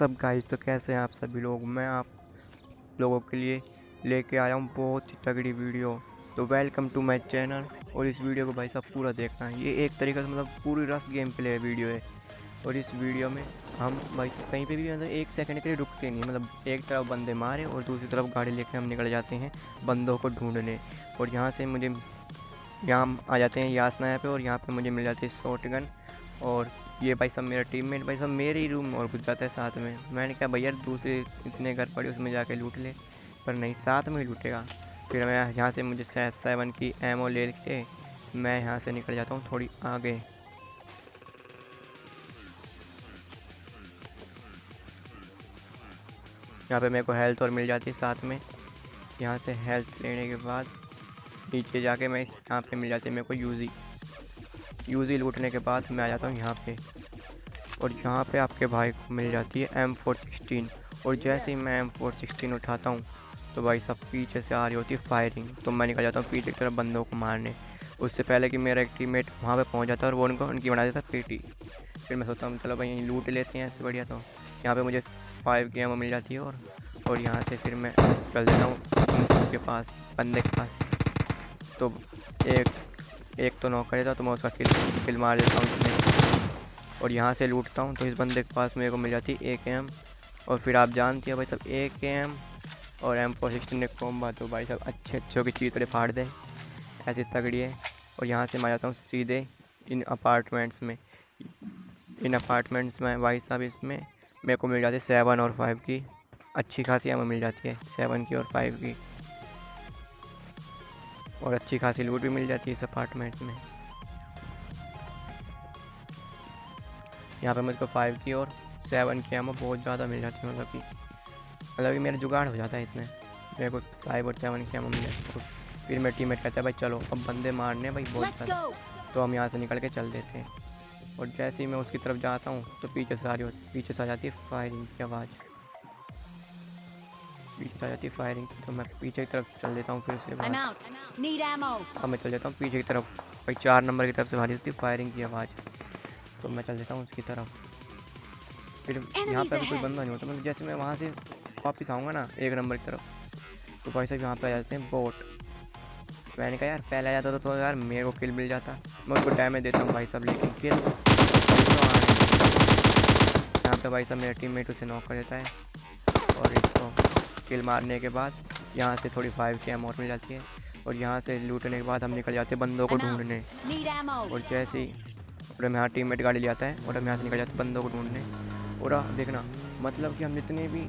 WhatsApp guys, तो कैसे हैं आप सभी लोग। मैं आप लोगों के लिए लेके आया हूँ बहुत ही तगड़ी वीडियो। तो वेलकम टू माय चैनल। और इस वीडियो को भाई साहब पूरा देखना है। ये एक तरीके से मतलब पूरी रस गेम प्ले वीडियो है। और इस वीडियो में हम भाई साहब कहीं पे भी मतलब एक सेकंड के लिए रुकते नहीं। मतलब एक तरफ बंदे मारे और दूसरी तरफ गाड़ी लेके हम निकल जाते हैं बंदों को ढूंढने। और यहाँ से मुझे यहाँ आ जाते हैं यासना पे, और यहाँ पे मुझे मिल जाती है शॉटगन। और ये भाई साहब मेरा टीममेट भाई साहब मेरे ही रूम और घुस जाता है साथ में। मैंने कहा भैया दूसरे इतने घर पड़े उसमें जाके लूट ले, पर नहीं, साथ में ही लूटेगा। फिर मैं यहाँ से मुझे 7 की एमओ ले के मैं यहाँ से निकल जाता हूँ थोड़ी आगे। यहाँ पे मेरे को हेल्थ और मिल जाती है साथ में। यहाँ से हेल्थ लेने के बाद नीचे जाके मैं यहाँ पे मिल जाती है मेरे को यूज़ी लूटने के बाद मैं आ जाता हूँ यहाँ पे। और यहाँ पे आपके भाई को मिल जाती है M416। और जैसे ही मैं M416 उठाता हूँ तो भाई सब पीछे से आ रही होती है फायरिंग। तो मैं निकल जाता हूँ पीछे की तरफ बंदों को मारने, उससे पहले कि मेरा एक टीममेट वहाँ पे पहुँच जाता है और वो उनकी बना देता पेटी। फिर मैं सोचता हूँ चलो भाई यहीं लूट लेते हैं ऐसे बढ़िया। तो यहाँ पे मुझे 5 की एमो मिल जाती है और यहाँ से फिर मैं चल देता हूँ उसके पास, बंदे के पास। तो एक तो नॉक कर देता, तो मैं उसका किल मार देता हूँ उसमें। और यहाँ से लूटता हूँ तो इस बंदे के पास मेरे को मिल जाती है AKM। और फिर आप जानते हो भाई सब AKM और M416 ने कॉम्बा, तो भाई सब अच्छे की चीतड़े फाड़ दे, ऐसी तगड़ी है। और यहाँ से मैं आ जाता हूँ सीधे इन अपार्टमेंट्स में। भाई साहब इसमें मेरे को मिल जाती है 7 और 5 की अच्छी खासी हमें मिल जाती है, 7 की और 5 की। और अच्छी खासी लूट भी मिल जाती है इस अपार्टमेंट में। यहाँ पे मुझको 5 की और 7 की एमो बहुत ज़्यादा मिल जाती है। मतलब कि मेरा जुगाड़ हो जाता है इसमें। मेरे को 5 और 7 की एमो मिल जाती है। फिर मेरा टीममेट कहता है भाई चलो अब बंदे मारने भाई बहुत ज़्यादा। तो हम यहाँ से निकल के चल देते हैं। और जैसे ही मैं उसकी तरफ जाता हूँ तो पीछे से आ जाती है फायरिंग की आवाज़। पीछे से आ जाती है फायरिंग, तो मैं पीछे की तरफ चल देता हूँ। फिर उसके बाद अब मैं चल देता हूँ पीछे की तरफ। भाई 4 नंबर की तरफ से आ रही होती है फायरिंग की आवाज़, तो मैं चल देता हूँ उसकी तरफ। फिर यहाँ पर कोई बंदा नहीं होता। मतलब जैसे मैं वहाँ से वापस आऊँगा ना 1 नंबर की तरफ, तो भाई साहब यहाँ पे आ जाते हैं बोट। मैंने कहा यार पहले आ जाता तो यार मेरे को किल मिल जाता। मैं उसको डैमेज देता हूँ भाई साहब, लेकिन किल यहाँ पे भाई साहब मेरा टीममेट उसे नॉक कर देता है। और इसको किल मारने के बाद यहाँ से थोड़ी 5 की एमो मिल जाती है। और यहाँ से लूटने के बाद हम निकल जाते हैं बंदों को ढूंढने। और जैसे ही और यहाँ टीममेट गाड़ी ले आता है और हम यहाँ से निकल जाते हैं बंदों को ढूंढने। और देखना मतलब कि हम जितने भी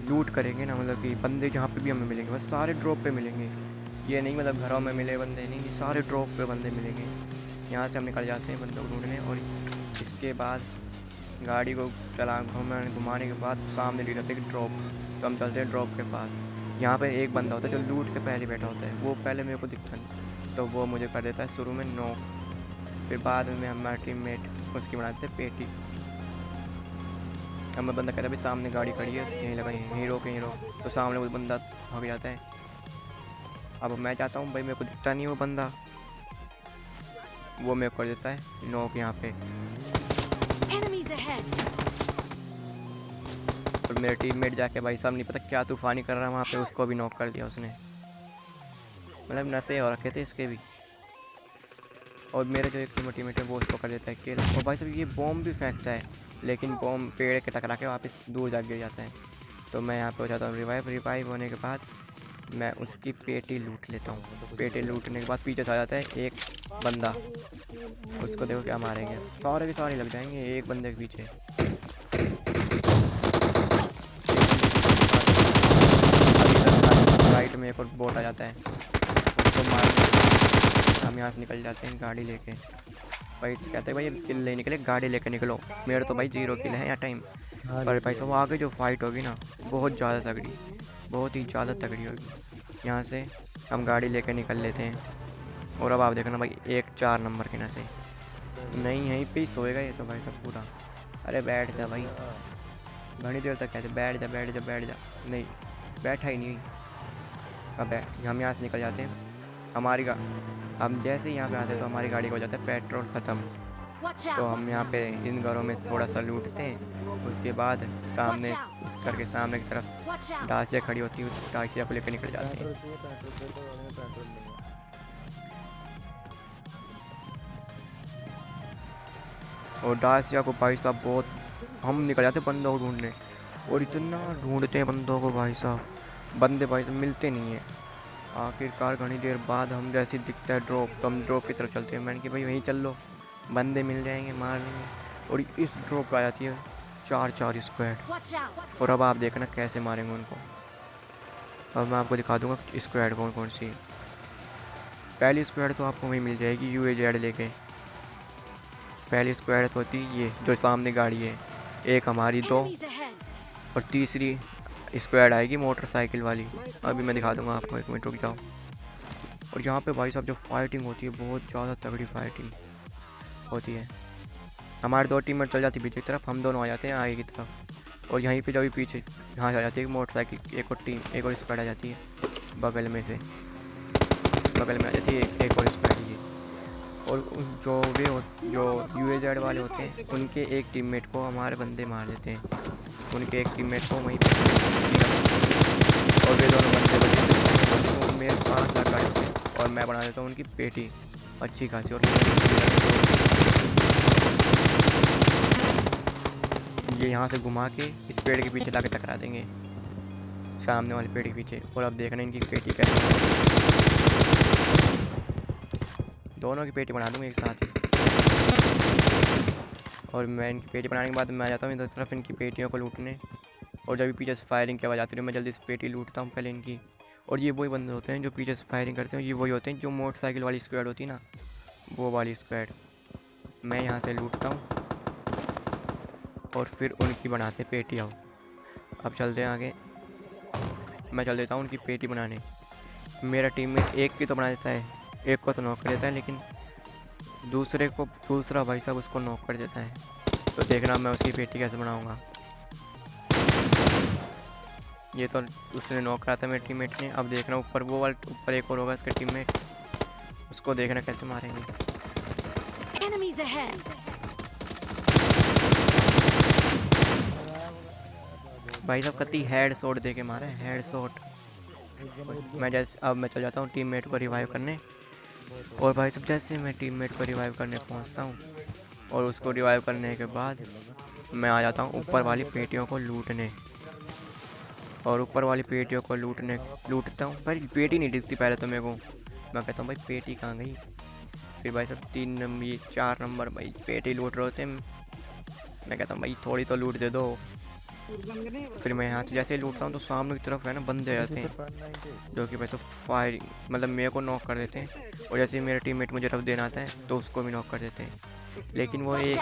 लूट करेंगे ना, मतलब कि बंदे जहाँ पे भी हमें मिलेंगे बस सारे ड्रॉप पे मिलेंगे। ये नहीं मतलब घरों में मिले बंदे नहीं, सारे ड्रॉप पे बंदे मिलेंगे। यहाँ से हम निकल जाते हैं बंदों को ढूंढने। और इसके बाद गाड़ी को घुमाने के बाद सामने ले जाते हैं ड्रॉप। तो हम चलते हैं ड्रॉप के पास। यहाँ पे एक बंदा होता है जो लूट के पहले बैठा होता है, वो पहले मेरे को दिखता नहीं, तो वो मुझे कर देता है शुरू में नॉक। फिर बाद में हमारा टीममेट उसकी बनाते हैं पेटी। हमें बंदा कहता है भाई सामने गाड़ी खड़ी है यहीं लगा, हीरो के हीरो। तो सामने वो बंदा भाग जाता है। अब मैं चाहता हूँ भाई मेरे को दिखता नहीं वो बंदा, वो मेरे को कर देता है नॉक यहाँ पे। और मेरे टीममेट जाके भाई साहब नहीं पता क्या तूफानी कर रहा है वहाँ पे, उसको भी नॉक कर दिया उसने। मतलब नशे हो रखे थे इसके भी। और मेरे जो एक टीममेट है वो उसको कर देता है किल। और भाई साहब ये बॉम्ब भी फेंकता है, लेकिन बॉम्ब पेड़ के टकरा के वापस दूर जा गिर जाता है। तो मैं यहाँ पे हो जाता हूँ रिवाइव होने के बाद मैं उसकी पेटी लूट लेता हूँ। पेटी लूटने के बाद पीछे से आ जाता है एक बंदा, उसको देखो क्या मारेंगे, सारे के सारे लग जाएंगे एक बंदे के पीछे। राइट में एक और बोट आ जाता है, उसको मारने हम यहाँ से निकल जाते हैं गाड़ी लेके। भाई कहते हैं भाई किल ले निकले, गाड़ी लेके निकलो। मेरे तो भाई 0 किल है यहाँ टाइम। और भाई साहब आगे जो फाइट होगी ना बहुत ज़्यादा तगड़ी, बहुत ही ज़्यादा तगड़ी होगी। यहाँ से हम गाड़ी लेके निकल लेते हैं। और अब आप देखना भाई एक 4 नंबर के नशे नहीं, यहीं पे ही सोएगा ये तो भाई सब पूरा। अरे बैठ जा भाई, घनी देर तक कहते बैठ जा बैठ जा बैठ जा, नहीं बैठा ही नहीं। अब हम यहाँ से निकल जाते हैं। हम जैसे ही यहाँ पे आते हैं तो हमारी गाड़ी का हो जाता है पेट्रोल ख़त्म। तो हम यहाँ पे इन घरों में थोड़ा सा लूटते हैं। उसके बाद सामने उस घर के सामने की तरफ डासिया खड़ी होती है, उस डासिया को लेकर निकल जाते हैं। और डासिया को भाई साहब बहुत हम निकल जाते हैं बंदों को ढूंढने, और इतना ढूंढते हैं बंदों को भाई साहब, बंदे भाई साहब मिलते नहीं हैं। आखिरकार घनी देर बाद हम जैसे दिखता है ड्रॉप, तो हम ड्रॉप की तरफ चलते हैं। मैंने कि भाई वहीं चल लो, बंदे मिल जाएंगे, मार लेंगे। और इस ड्रॉप पर आ जाती है 4 स्क्वाड, और अब आप देखना कैसे मारेंगे उनको। अब मैं आपको दिखा दूंगा स्क्वाड कौन कौन सी। पहली स्क्वाड तो आपको वहीं मिल जाएगी UAZ लेके। पहली स्क्वाड तो होती है ये जो सामने गाड़ी है, एक हमारी, 2, और तीसरी स्क्वाड आएगी मोटरसाइकिल वाली। अभी मैं दिखा दूंगा आपको, 1 मिनट रुक जाओ। और यहाँ पे भाई साहब जो फाइटिंग होती है, बहुत ज़्यादा तगड़ी फाइटिंग होती है। हमारे 2 टीममेट चल जाती है पीछे की तरफ, हम दोनों आ जाते हैं आगे की तरफ। और यहीं पे जब भी पीछे यहाँ से आ जाती है मोटरसाइकिल, एक और स्क्वाड आ जाती है बगल में से, बगल में आ जाती है एक और स्क्वाड ये। और जो UAZ वाले होते हैं उनके एक टीममेट को हमारे बंदे मार देते हैं, उनके एक टीममेट को वहीं पर, और वे दोनों बंदे बचे तो मेरे पास लग गए और मैं बना देता हूँ उनकी पेटी अच्छी खासी। और ये यहाँ से घुमा के इस पेड़ के पीछे लाके टकरा देंगे, सामने वाले पेड़ के पीछे। और अब देखना इनकी पेटी कैसे, दोनों की पेटी बना दूँगा एक साथ ही। और मैं इनकी पेटी बनाने के बाद मैं आ जाता हूँ इधर तरफ इनकी पेटियों को लूटने। और जब भी पीछे से फायरिंग की आवाज़ आती है मैं जल्दी से पेटी लूटता हूँ पहले इनकी। और ये वही बंदे होते हैं जो पीछे से फायरिंग करते हैं, ये वही होते हैं जो मोटरसाइकिल वाली स्क्वाड होती है ना, वो वाली स्क्वाड। मैं यहाँ से लूटता हूँ और फिर उनकी बनाते पेटी। आओ अब चलते हैं आगे, मैं चल देता हूँ उनकी पेटी बनाने। मेरा टीम में एक की तो बना देता है, एक को तो नॉक कर देता है, लेकिन दूसरा भाई साहब उसको नॉक कर देता है। तो देखना मैं उसकी पेटी कैसे बनाऊँगा। ये तो उसने नॉक करा था मेरे टीममेट ने। अब देखना ऊपर एक और होगा इसका टीममेट, उसको देखना कैसे मारेंगे। भाई साहब कति हेड शॉट दे के मारा है, हेड शॉट। अब मैं चल जाता हूँ टीममेट को रिवाइव करने। और भाई साहब जैसे मैं टीममेट को रिवाइव करने पहुँचता हूँ और उसको रिवाइव करने के बाद मैं आ जाता हूँ ऊपर वाली पेटियों को लूटने। और ऊपर वाली पेटियों को लूटता हूँ। भाई पेटी नहीं दिखती पहले तो मेरे को, मैं कहता हूँ भाई पेटी कहाँ गई। फिर भाई साहब 3 नंबर 4 नंबर भाई पेटी लूट रहे होते हैं। मैं कहता हूँ भाई थोड़ी तो लूट दे दो। फिर मैं यहाँ से जैसे ही लूटता हूँ तो सामने की तरफ है ना बंदे रहते हैं जो कि भाई साहब फायरिंग मतलब मेरे को नॉक कर देते हैं। और जैसे ही मेरा टीममेट मुझे रफ देना आता है तो उसको भी नॉक कर देते हैं। लेकिन वो एक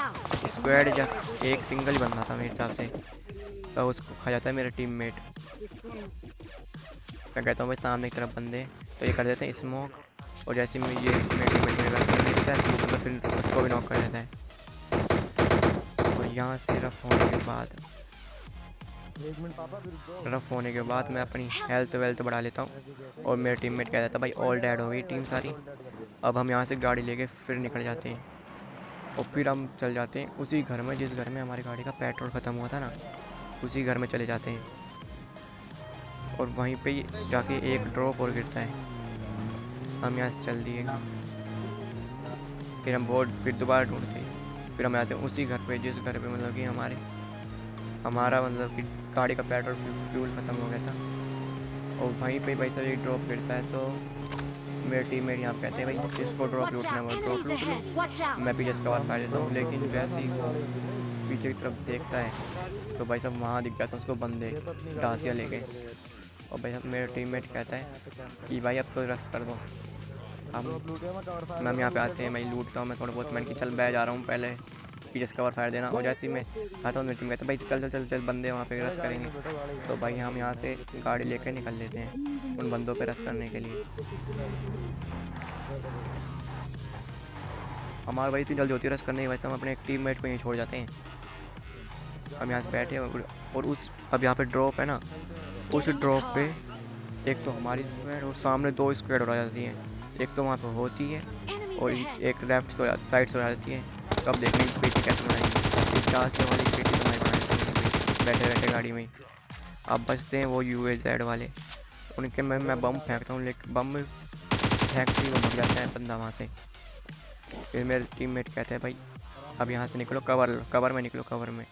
स्क्वाड एक सिंगल बंदा था मेरे हिसाब से, तो उसको खा जाता है मेरा टीममेट। मैं कहता हूँ भाई सामने की तरफ बंदे, तो ये कर देते हैं स्मोक। और जैसे मैं ये मेरा टीममेट देता है तो फिर उसको भी नॉक कर देता है। और यहाँ से रफ होने के बाद मैं अपनी हेल्थ वेल्थ बढ़ा लेता हूँ। और मेरा टीममेट कह देता है भाई ऑल डेड हो गई टीम सारी। अब हम यहाँ से गाड़ी लेके फिर निकल जाते हैं और फिर हम चल जाते हैं उसी घर में जिस घर में हमारी गाड़ी का पेट्रोल ख़त्म हुआ था ना, उसी घर में चले जाते हैं। और वहीं पे जाके एक ड्रॉप और गिरता है, हम यहाँ से चल दिए। फिर हम फिर दोबारा ढूंढते हैं, फिर हम आते हैं उसी घर पे जिस घर पे मतलब कि हमारा मतलब कि गाड़ी का पेट्रोल फ्यूल ख़त्म हो गया था। और वहीं पे भाई साहब एक ड्रॉप गिरता है, तो मेरे टीममेट यहाँ पे कहते हैं भाई जिसको ड्रॉप लूटना है वो ड्रॉप लूट लो। मैं पीछे कवर फाड़ देता हूँ, लेकिन वैसे ही वो पीछे की तरफ देखता है तो भाई साहब वहाँ दिख जाता है उसको बंदे डासिया लेके। और भाई साहब मेरा टीममेट कहता है कि भाई अब तो रस कर दो। हम यहाँ पे आते हैं, मैं लूटता हूँ, मैं थोड़ा बहुत मैंने कि चल मैं जा रहा हूँ पहले पीछे से कवर फायर देना। और जैसे ही मैं आता हूँ मेरी टीम कहते भाई चल चल चल चल बंदे वहाँ पे रस करेंगे। तो भाई हम यहाँ से गाड़ी लेकर निकल लेते हैं उन बंदों पे रस करने के लिए। हमारे भाई इतनी जल्दी होती है रस करने की वजह से हम अपने एक टीममेट को यहीं छोड़ जाते हैं। हम यहाँ से बैठे और अब यहाँ पे ड्रॉप है ना, उस ड्रॉप पे एक तो हमारी स्क्वाड और सामने 2 स्क्वाड हो जाती हैं। एक तो वहाँ पे होती है और एक लेफ्ट साइड से हो जाती है। कब देखने की पेटी कैसे बनाएंगे। 400 वाली पेटी तो मैं बना देता बैठे बैठे गाड़ी में। अब बचते हैं वो UAZ वाले, उनके मैं बम फेंकता हूँ, लेकिन बम फेंकते ही वो मर जाता है बंदा वहाँ से। फिर मेरे टीममेट कहते हैं भाई अब यहाँ से निकलो, कवर में निकलो, कवर में।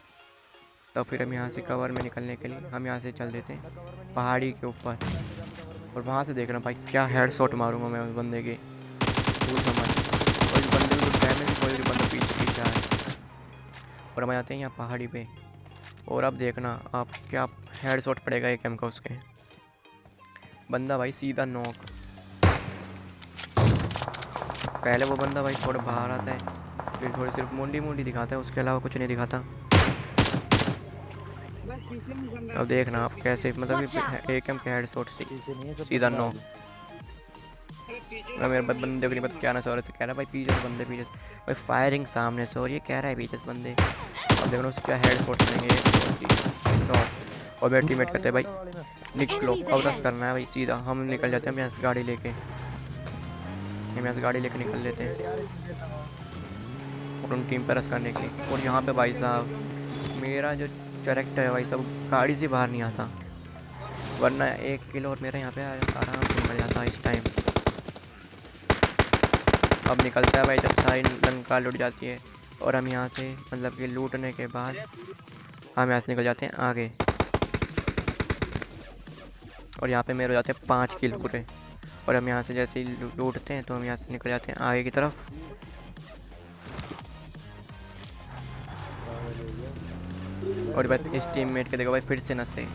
तो फिर हम यहाँ से कवर में निकलने के लिए हम यहाँ से चल देते हैं पहाड़ी के ऊपर, और वहाँ से देख रहा हूँ भाई क्या हेड शॉट मारूंगा मैं उस बंदे के, पूछो मत। और इस बंदे को डैमेज, कोई बंदा पीछे पीछे आया, और हम आ जाते हैं यहाँ पहाड़ी पे। और अब देखना आप क्या हेड शॉट पड़ेगा एक एम का उसके, बंदा भाई सीधा नॉक। पहले वो बंदा भाई थोड़ा बाहर आता है, फिर थोड़ी सिर्फ मुंडी दिखाता है, उसके अलावा कुछ नहीं दिखाता। अब देखना आप कैसे, मतलब कि एक एम के हेड शॉट से सीधा नॉक। मेरे बंदे को नहीं पता क्या ना सो रहे थे, कह रहा भाई पीछे बंदे पीछे भाई, फायरिंग सामने से हो रही है, कह रहा है पीछे बंदे। अब देखना उससे क्या हेड शॉट करेंगे। और मेरे टीममेट कहते हैं भाई निकलो, अब रस करना है भाई सीधा। हम निकल जाते हैं यहाँ से गाड़ी लेके, हम यहाँ से गाड़ी लेके निकल लेते हैं और उन टीम पर रस करने के लिए। और यहाँ पे भाई साहब मेरा जो कैरेक्टर है भाई साहब गाड़ी से बाहर नहीं आता, वरना 1 किलो और मेरा यहाँ पे आराम से निकल जाता है इस टाइम। अब निकलता है भाई जब सारी लंका लूट जाती है, और हम यहाँ से मतलब कि लूटने के बाद हम यहाँ से निकल जाते हैं आगे। और यहाँ पे मेरे हो जाते हैं 5 किल पूरे, और हम यहाँ से जैसे ही लूटते हैं तो हम यहाँ से निकल जाते हैं आगे की तरफ। और भाई इस टीममेट के देखो भाई फिर से नशे।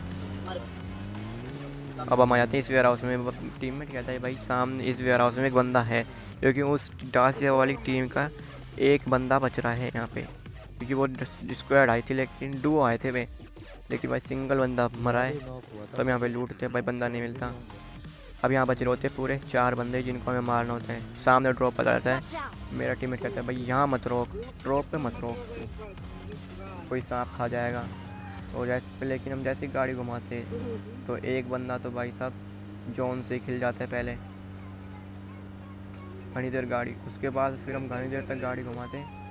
अब हम आ जाते हैं इस वेयर हाउस में। टीममेट कहता है भाई सामने इस वेयर हाउस में एक बंदा है, क्योंकि उस डासिया वाली टीम का एक बंदा बच रहा है यहाँ पे, क्योंकि वो स्क्वाड आई थी लेकिन डुओ आए थे वे, लेकिन भाई सिंगल बंदा मरा है। तो हम यहाँ पे लूटते भाई, बंदा नहीं मिलता। अब यहाँ बच रहे होते पूरे 4 बंदे जिनको हमें मारना होता है। सामने ड्रॉप पता रहता है, मेरा टीममेट कहता है भाई यहाँ मत रोक, ड्रॉप पे मत रोक, कोई सांप खा जाएगा। और जैसे लेकिन हम जैसी गाड़ी घुमाते तो एक बंदा तो भाई साहब जोन से खिल जाता है पहले घनी देर गाड़ी, उसके बाद फिर हम घनी देर तक गाड़ी घुमाते हैं।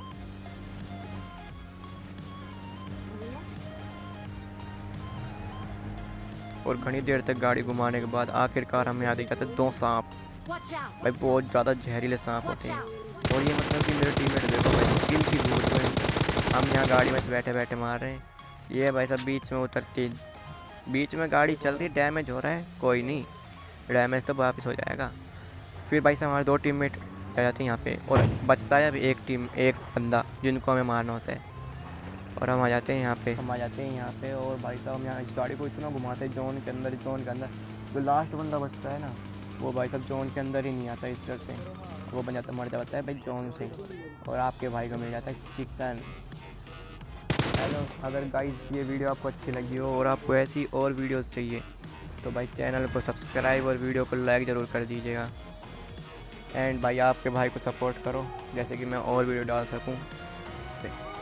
और घनी देर तक गाड़ी घुमाने के बाद आखिरकार हमें आ जाते हैं 2 सांप। भाई बहुत ज़्यादा जहरीले सांप होते हैं। और ये मतलब कि मेरे टीममेट देखो भाई किल की दूर में हम यहाँ गाड़ी में से बैठे बैठे मार रहे हैं, ये भाई सब बीच में उतरती, बीच में गाड़ी चल रही, डैमेज हो रहा है, कोई नहीं डैमेज तो वापस हो जाएगा। फिर भाई साहब हमारे 2 टीममेट आ जाते हैं यहाँ पे, और बचता है अभी एक बंदा जिनको हमें मारना होता है। और हम आ जाते हैं यहाँ पे, और भाई साहब हम यहाँ इस गाड़ी को इतना घुमाते हैं जोन के अंदर, जो लास्ट बंदा बचता है ना वो भाई साहब जोन के अंदर ही नहीं आता, इस डर से वो बन जाता मर जाता है भाई जोन से, और आपके भाई को मिल जाता है चिकन। हेलो, अगर गाइस ये वीडियो आपको अच्छी लगी हो और आपको ऐसी और वीडियोस चाहिए तो भाई चैनल को सब्सक्राइब और वीडियो को लाइक ज़रूर कर दीजिएगा। एंड भाई आपके भाई को सपोर्ट करो जैसे कि मैं और वीडियो डाल सकूं इस पर।